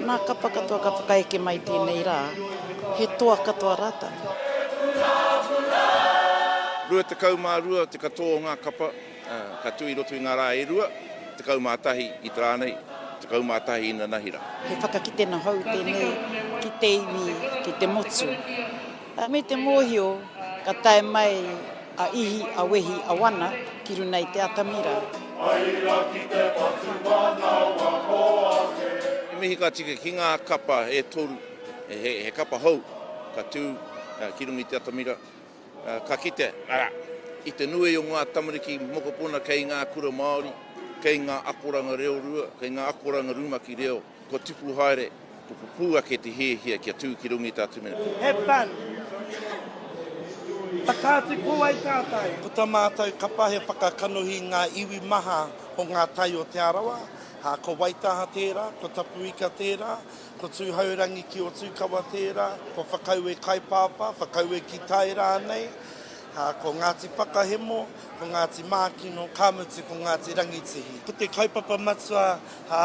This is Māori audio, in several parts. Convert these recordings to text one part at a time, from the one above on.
nā kapa katoa ka whakaeke mai tēnei rā, he toa katoa rātou. Rua te kaumārua te katoa o ngā kapa, ka tui roto i ngā rā e rua, te kaumātahi i tā rānei, te kaumātahi i nā nahira. He whakakite na hau tēnei, ki te iwi, ki te motu. Me te mōhio, ka tae mai a ihi, a wehi, a wana, ki runa i te atamira. E mihi ka tika ki ngā kapa e toru, he kapa hou, ka tū ki runga i te atamira, ka kite, i te nui o ngā tamariki mokopuna kei ngā kura Māori, kei ngā akoranga reo rua, kei ngā akoranga rumaki reo, ko tupu haere, ko pupua ke te hea kia tū ki runga i te atamira. Have fun! Takāti kua i tātai. Ko tā mātou kapa he whakakanohi ngā iwi maha o ngā tai o Te Arawa. Ko waitaha tērā, ko tapuika tērā, ko tūhaurangi ki o tūkawa tērā, ko whakau e kaupapa, whakau e ki tai rānei. Ko Ngāti Whakahemo, ko Ngāti Mākino, Kāmutu, ko Ngāti Rangitihi. Ko te kaupapa matua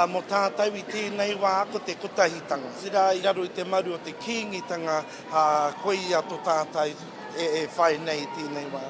mo tātou i tēnei wā, ko te kotahitanga. Sira i raro i te maru o te kīngitanga, koe i ato tātou e whai nei tēnei wā.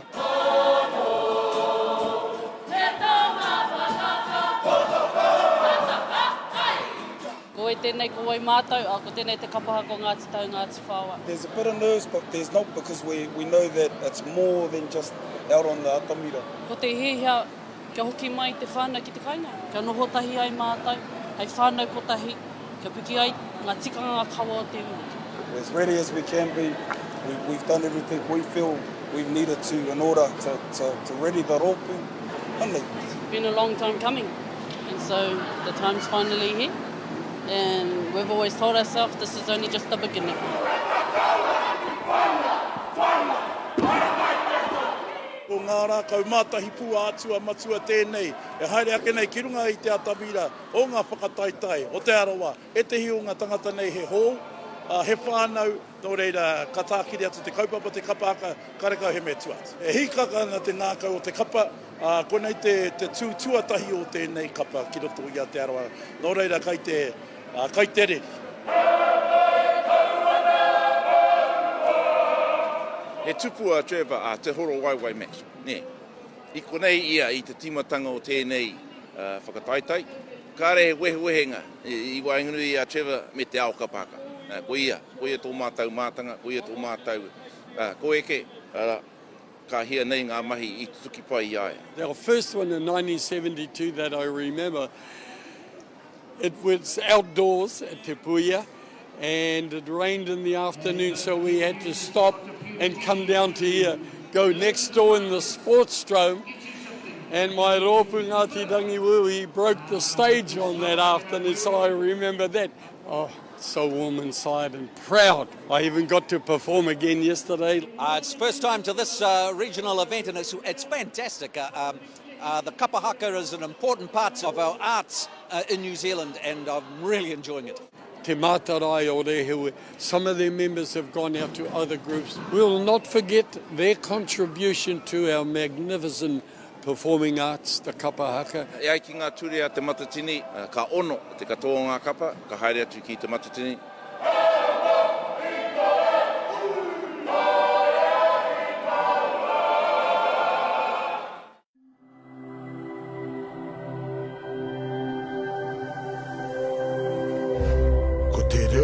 Ko e tēnei ko wai mātou, ko tēnei te kapahaka o Ngāti Tahu Ngāti Whaoa. There's a bit of nerves, but there's not, because we know that it's more than just out on the atamira. Ko te hehea, kia hoki mai te whānau ki te kainga. Kia noho tahi ai mātou, hei whānau kotahi, kia piki ai ngā tikanga kawa o te uru. We're as ready as we can be. We've done everything we feel we've needed to in order to ready the rōpū. It's been a long time coming, and so the time's finally here. And we've always told ourselves this is only just the beginning. O Ngā Rākau Mātahi Pū Atua Matua tēnei, e haere ake nei ki runga i te atamira o ngā whakataetae o Te Arawa, e te hi o ngā tangata nei he hō, he whānau, nō reira ka tākiri atu te kaupapa te kapahaka, karekau he me tuat. E hikaka na te ngākau o te kapa, konei te tuatahi o tēnei kapa ki roto i a Te Arawa, nō reira kai te reri. E tupua Trevor te horo waiwai Maxwell. Ne, i konei ia i te timatanga o tēnei whakataetae, ka re wehenga i waingunui a Trevor me te ao kapahaka. Ko ia tō mātou mātanga, ko ia tō mātou ko eke, ka hia nei ngā mahi i tuki pai i aia. The first one in 1972 that I remember, it was outdoors at Te Puia, and it rained in the afternoon, so we had to stop and come down to here, go next door in the sports drome, and my rōpū Ngāti Rangi, he broke the stage on that afternoon, so I remember that. Oh, so warm inside and proud. I even got to perform again yesterday. It's first time to this regional event, and it's fantastic. The kapahaka is an important part of our arts in New Zealand, and I'm really enjoying it. Te mātarai o Rohe, some of their members have gone out to other groups. We'll not forget their contribution to our magnificent performing arts, the kapahaka. E ai ki ngā ture a te matatini, ka ono te katoa o ngā kapa, ka haere atu ki te matatini. Ko te reo